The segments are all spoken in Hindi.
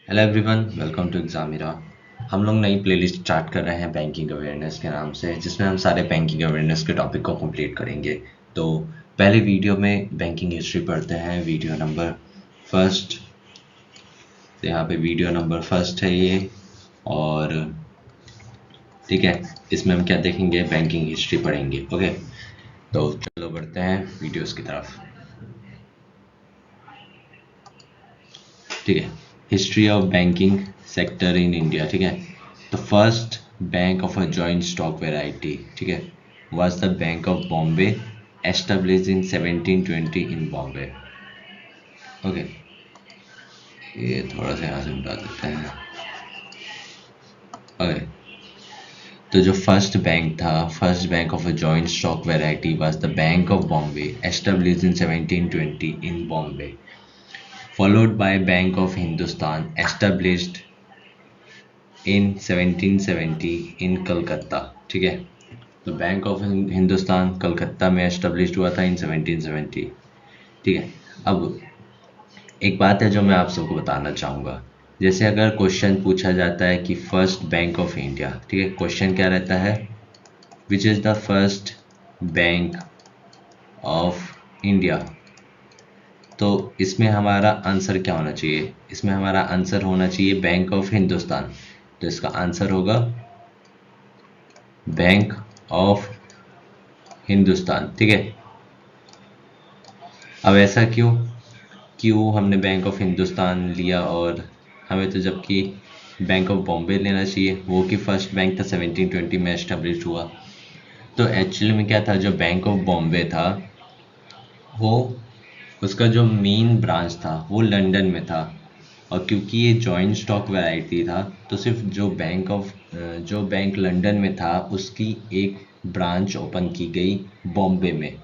Hello everyone, welcome to Examira. हम लोग नई प्लेलिस्ट स्टार्ट कर रहे हैं बैंकिंग अवेयरनेस के नाम से, जिसमें हम सारे बैंकिंग अवेयरनेस के टॉपिक को कंप्लीट करेंगे। तो पहले वीडियो में बैंकिंग हिस्ट्री पढ़ते हैं। वीडियो नंबर फर्स्ट, तो यहाँ पे वीडियो नंबर फर्स्ट है ये। और ठीक है, इसमें हम क्या देखेंगे, बैंकिंग हिस्ट्री पढ़ेंगे। ओके, तो चलो बढ़ते हैं वीडियोस की तरफ। ठीक है, history of banking sector in India. ठीक है, the first bank of a joint stock variety, ठीक है, was the bank of Bombay, established in 1720 in Bombay. Okay, ये थोड़ा सा यहाँ से मिटा देते हैं। ओके, तो जो फर्स्ट बैंक था, first bank of a joint stock variety was the bank of Bombay, established in 1720 in Bombay, followed by Bank of Hindustan, established इन 1770 इन कलकत्ता। ठीक है, तो बैंक ऑफ हिंदुस्तान कलकत्ता में एस्टेब्लिश हुआ था इन 1770। ठीक है, अब एक बात है जो मैं आप सबको बताना चाहूँगा। जैसे अगर क्वेश्चन पूछा जाता है कि फर्स्ट बैंक ऑफ इंडिया, ठीक है, क्वेश्चन क्या रहता है, which is the first bank of India. तो इसमें हमारा आंसर क्या होना चाहिए, इसमें हमारा आंसर होना चाहिए बैंक ऑफ हिंदुस्तान। तो इसका आंसर होगा बैंक ऑफ हिंदुस्तान। ठीक है, अब ऐसा क्यों क्यों हमने बैंक ऑफ हिंदुस्तान लिया, और हमें तो जबकि बैंक ऑफ बॉम्बे लेना चाहिए, वो कि फर्स्ट बैंक था 1720 में एस्टेब्लिश हुआ। तो एक्चुअली में क्या था, जो बैंक ऑफ बॉम्बे था वो, उसका जो मेन ब्रांच था वो लंदन में था। और क्योंकि ये जॉइंट स्टॉक वैरायटी था, तो सिर्फ जो बैंक लंदन में था उसकी एक ब्रांच ओपन की गई बॉम्बे में।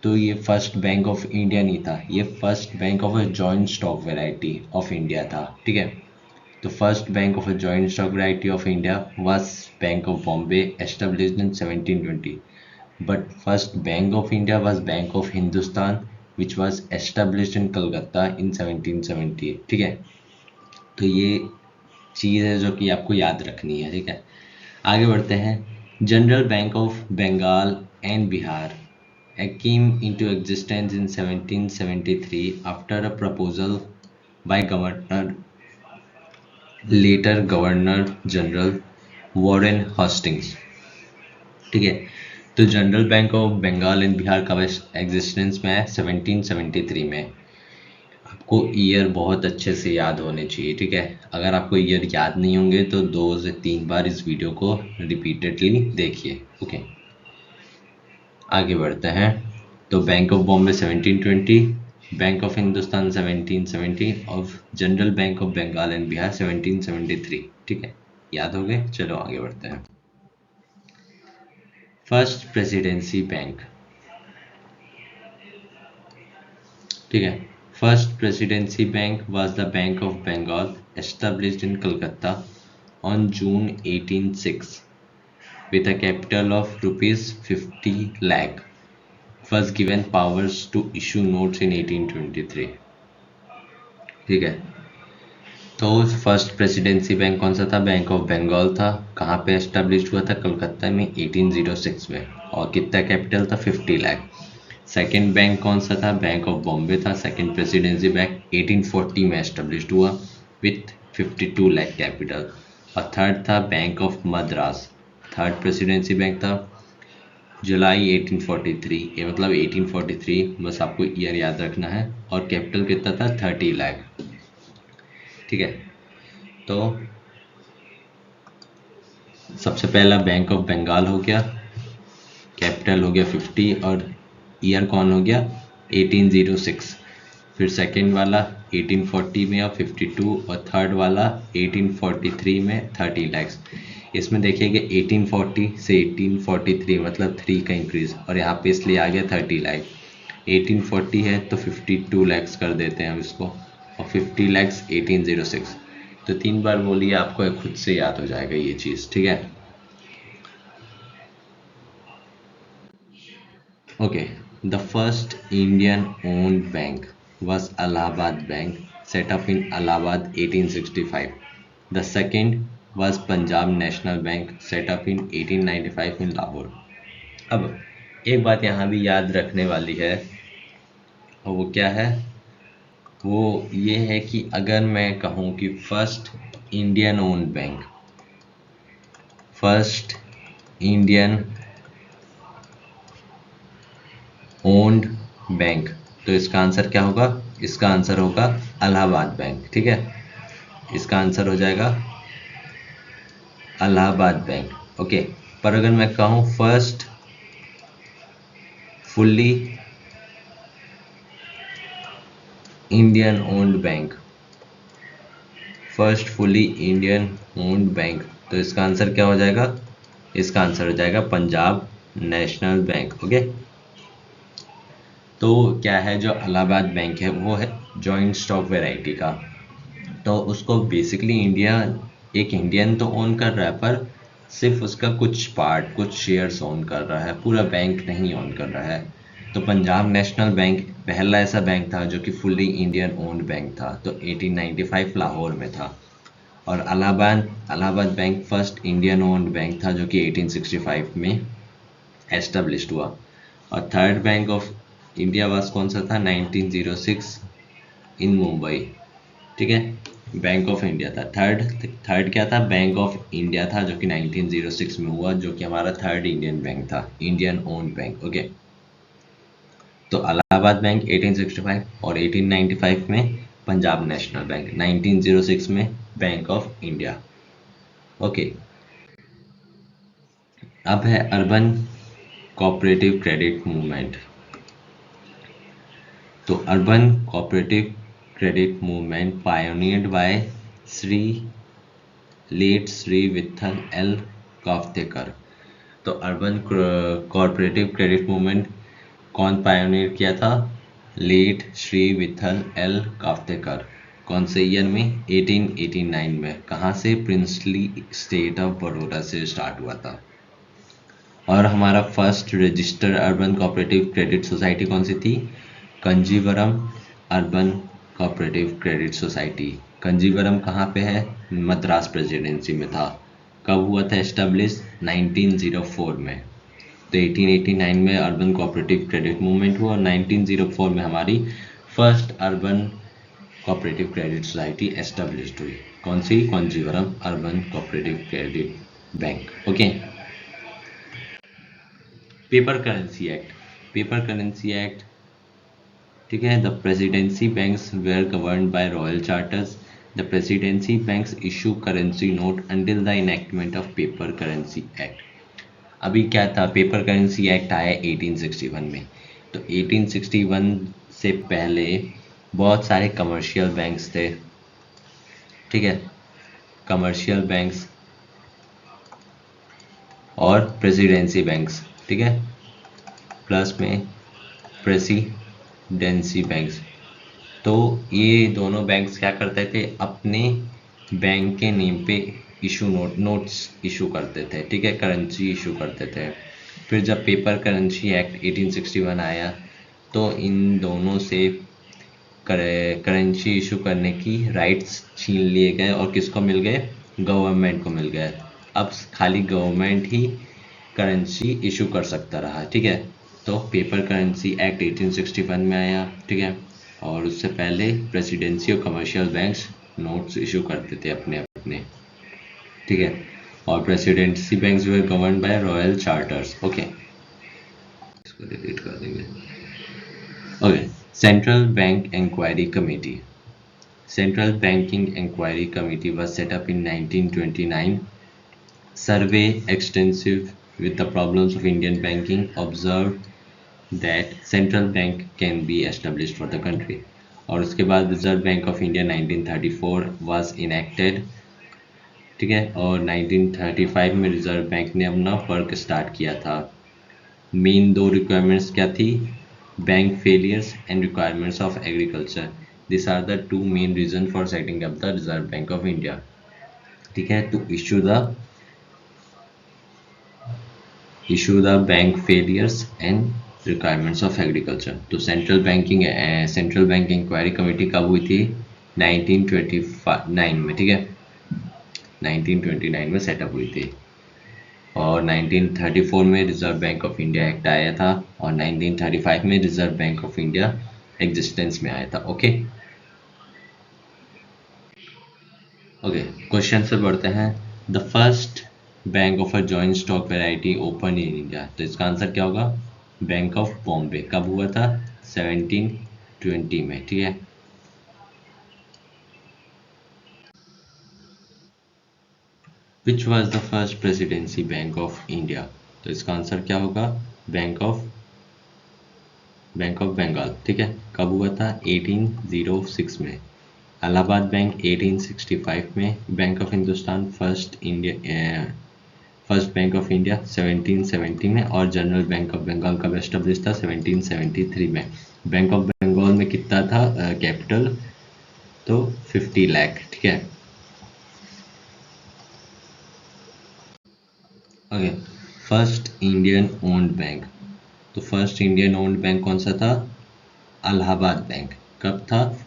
तो ये फर्स्ट बैंक ऑफ इंडिया नहीं था, ये first bank of a joint stock variety of India था। ठीक है, तो first bank of a joint stock variety of India was bank of Bombay, established in 1720। But first Bank of India was Bank of Hindustan, which was established in Calcutta in 1770। ठीक है, तो ये चीज़ है जो कि आपको याद रखनी है। ठीक है, आगे बढ़ते हैं। General bank of Bengal and Bihar came into existence in 1773 after a proposal by Governor, later Governor General Warren Hastings. ठीक है, तो general bank of Bengal and Bihar का एग्जिस्टेंस में है 1773 में। आपको ईयर बहुत अच्छे से याद होने चाहिए। ठीक है, अगर आपको ईयर याद नहीं होंगे तो 2 से 3 बार इस वीडियो को रिपीटेडली देखिए। ओके, आगे बढ़ते हैं। तो bank of Bombay 1720, bank of Hindustan 1770 और general bank of Bengal and Bihar 1773। ठीक है, याद हो गए। चलो आगे बढ़ते हैं। First presidency bank. ठीक है, first presidency bank was the bank of Bengal, established in Calcutta on June 1806 with a capital of rupees 50 lakh, was given powers to issue notes in 1823। ठीक है, तो फर्स्ट प्रेसिडेंसी बैंक कौन सा था, बैंक ऑफ बंगाल था। कहाँ पे एस्टेब्लिश हुआ था, कलकत्ता में 1806 में, और कितना कैपिटल था, 50 लाख। सेकेंड बैंक कौन सा था, बैंक ऑफ बॉम्बे था। सेकेंड प्रेसिडेंसी बैंक 1840 में एस्टेब्लिश हुआ विथ 52 लाख कैपिटल। और थर्ड था bank of Madras, third presidency bank था, जुलाई 1843। ये मतलब 1843, बस आपको ईयर याद रखना है। और कैपिटल कितना था, 30 लाख। ठीक है, तो सबसे पहला बैंक ऑफ बंगाल हो गया, कैपिटल हो गया 50, और ईयर कौन हो गया, 1806। फिर सेकंड वाला 1840 में और 52, और थर्ड वाला 1843 में 30 लैक्स। इसमें देखिए कि 1840 से 1843 मतलब 3 का इंक्रीज, और यहाँ पे इसलिए आ गया 30 लाख। 1840 है तो 52 लैक्स कर देते हैं हम इसको, और 50 लैक्स 1806। तो 3 बार बोलिए, आपको खुद से याद हो जाएगा ये चीज़। ठीक है, okay, the first Indian owned bank was Allahabad Bank, set up in Allahabad 1865. The second was Punjab National Bank set up in 1895 in Lahore. अब एक बात यहाँ भी याद रखने वाली है, और वो क्या है, वो ये है कि अगर मैं कहूँ कि फर्स्ट इंडियन ओन्ड बैंक, तो इसका आंसर क्या होगा? इसका आंसर होगा इलाहाबाद बैंक। ठीक है, इसका आंसर हो जाएगा इलाहाबाद बैंक। ओके, पर अगर मैं कहूँ first fully Indian owned bank, तो इसका आंसर क्या हो जाएगा? इसका आंसर हो जाएगा पंजाब नेशनल बैंक। ओके, तो क्या है, जो इलाहाबाद बैंक है वो है जॉइंट स्टॉक वैरायटी का, तो उसको बेसिकली एक इंडियन तो ओन कर रहा है, पर सिर्फ उसका कुछ शेयर्स ओन कर रहा है, पूरा बैंक नहीं ओन कर रहा है। तो पंजाब नेशनल बैंक पहला ऐसा बैंक था जो कि फुल्ली इंडियन ओन्ड बैंक था, तो 1895 लाहौर में था। और Allahabad bank first Indian owned bank था जो कि 1865 में एस्टेब्लिश्ड हुआ। और third bank of India was कौन सा था? 1906 इन मुंबई। ठीक है, बैंक ऑफ इंडिया था। थर्ड क्या था? बैंक ऑफ इंडिया था जो कि 1906 में हुआ, जो कि हमारा थर्ड इंडियन बैंक था, इंडियन ओन्ड बैंक। ओके, तो इलाहाबाद बैंक 1865 और 1895 में पंजाब नेशनल बैंक, 1906 में बैंक ऑफ इंडिया। ओके, अब है अर्बन कोऑपरेटिव क्रेडिट मूवमेंट। तो urban cooperative credit movement pioneered by late Shri Vithal L Kaftekar. तो अर्बन कोऑपरेटिव क्रेडिट मूवमेंट कौन पायोनियर किया था? Late Shri Vithal L Kaftekar. कौन से ईयर में? 1889 में। कहाँ से? प्रिंसली स्टेट ऑफ बड़ौदा से स्टार्ट हुआ था। और हमारा first registered urban cooperative credit society कौन सी थी? Kanjeevaram urban cooperative credit society. Kanjeevaram कहाँ पे है? मद्रास प्रेसिडेंसी में था। कब हुआ था एस्टेब्लिश? 1904 में। तो 1889 में अर्बन कोऑपरेटिव क्रेडिट मूवमेंट हुआ और 1904 में हमारी first urban cooperative credit society established हुई। कौन सी? Conjeevaram urban cooperative credit bank. Okay, paper currency act, ठीक है। The presidency banks were governed by royal charters. The presidency banks issue currency note until the enactment of paper currency act. अभी क्या था? पेपर करेंसी एक्ट आया 1861 में। तो 1861 से पहले बहुत सारे कमर्शियल बैंक्स थे, ठीक है, कमर्शियल बैंक्स और प्रेसिडेंसी बैंक्स, ठीक है, प्लस में प्रेसिडेंसी बैंक्स। तो ये दोनों बैंक्स क्या करते थे? अपने बैंक के नेम पे नोट्स इशू करते थे, ठीक है, करेंसी इशू करते थे। फिर जब पेपर करेंसी एक्ट 1861 आया तो इन दोनों से करेंसी इशू करने की राइट्स छीन लिए गए और किसको मिल गए? गवर्नमेंट को मिल गए। अब खाली गवर्नमेंट ही करेंसी इशू कर सकता रहा, ठीक है। तो पेपर करेंसी एक्ट 1861 में आया, ठीक है, और उससे पहले प्रेसिडेंसी और कमर्शियल बैंक्स नोट्स इशू करते थे अपने अपने, ठीक है, और presidency banks were governed by royal charters. Okay, इसको डिलीट कर देंगे। Okay, central bank inquiry committee. Central Banking Inquiry Committee was set up in 1929. Survey extensive with the problems of Indian banking, observed that central bank can be established for the country. और उसके बाद reserve bank of India 1934 was enacted, ठीक है, और 1935 में रिजर्व बैंक ने अपना वर्क स्टार्ट किया था। मेन दो रिक्वायरमेंट्स क्या थी? Bank failures and requirements of agriculture. These are the two main reasons for setting up the Reserve Bank of India, ठीक है, to issue the bank failures and requirements of agriculture। तो सेंट्रल बैंक इंक्वायरी कमेटी कब हुई थी? 1929 में, ठीक है, 1929 में सेटअप हुई थी। और 1934 में reserve bank of India act आया था और 1935 में reserve bank of India existence में आया था। ओके ओके, क्वेश्चन से बढ़ते हैं। The first bank of a joint stock variety open in India, तो इसका आंसर क्या होगा? Bank of Bombay. कब हुआ था? 1720 में, ठीक है। Which was the first presidency bank of India, तो इसका आंसर क्या होगा? बैंक ऑफ बंगाल, ठीक है। कब हुआ था? 1806 में। इलाहाबाद बैंक 1865 में। Bank of Hindustan first bank of India 1770 में। और जनरल बैंक ऑफ बंगाल कब एस्टेब्लिश था? 1773 में। बैंक ऑफ बंगाल में कितना था कैपिटल? तो 50 लाख, ठीक है। Okay, first Indian owned bank, तो फर्स्ट इंडियन ओन्ड बैंक कौन सा था? इलाहाबाद बैंक। कब था?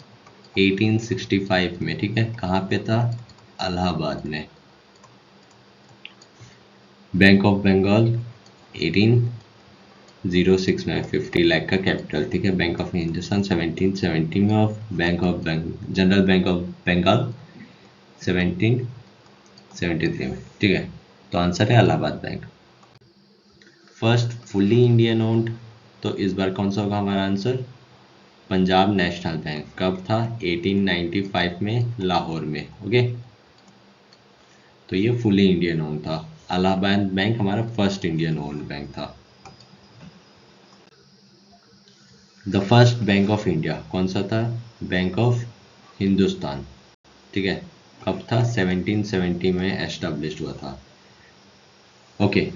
1865 में, ठीक है। कहाँ पे था? इलाहाबाद में। बैंक ऑफ बंगाल 1806 में, 50 लाख का कैपिटल, ठीक है। बैंक ऑफ हिंदुस्तान 1770 में और जनरल बैंक ऑफ बंगाल 1773 में, ठीक है। तो आंसर है Allahabad bank. First fully Indian owned, तो इस बार कौन सा होगा हमारा आंसर? Punjab national bank. कब था? 1895 में, लाहौर में। ओके, तो ये फुली इंडियन ओन्ड था। इलाहाबाद बैंक हमारा फर्स्ट इंडियन ओन्ड बैंक था। The first bank of India कौन सा था? बैंक ऑफ हिंदुस्तान, ठीक है। कब था? 1770 में एस्टेब्लिश हुआ था। Okay,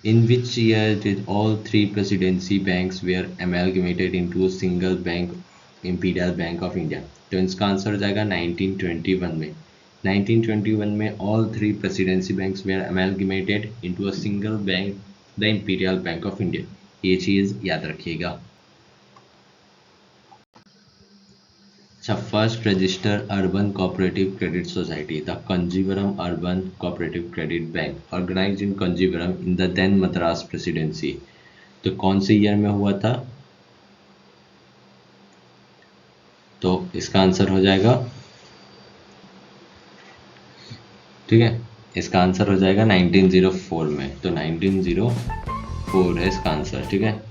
in which year did all three presidency banks were amalgamated into a single bank, Imperial Bank of India? तो इसका आंसर हो जाएगा 1921 में। 1921 में all three presidency banks were amalgamated into a single bank, the Imperial Bank of India। ये चीज़ याद रखिएगा। अच्छा, first register urban cooperative credit society, the Conjeevaram urban cooperative credit bank, organised in Conjeevaram in the then Madras presidency, तो कौन से ईयर में हुआ था? तो इसका आंसर हो जाएगा, ठीक है, इसका आंसर हो जाएगा 1904 में। तो 1904 है इसका आंसर, ठीक है।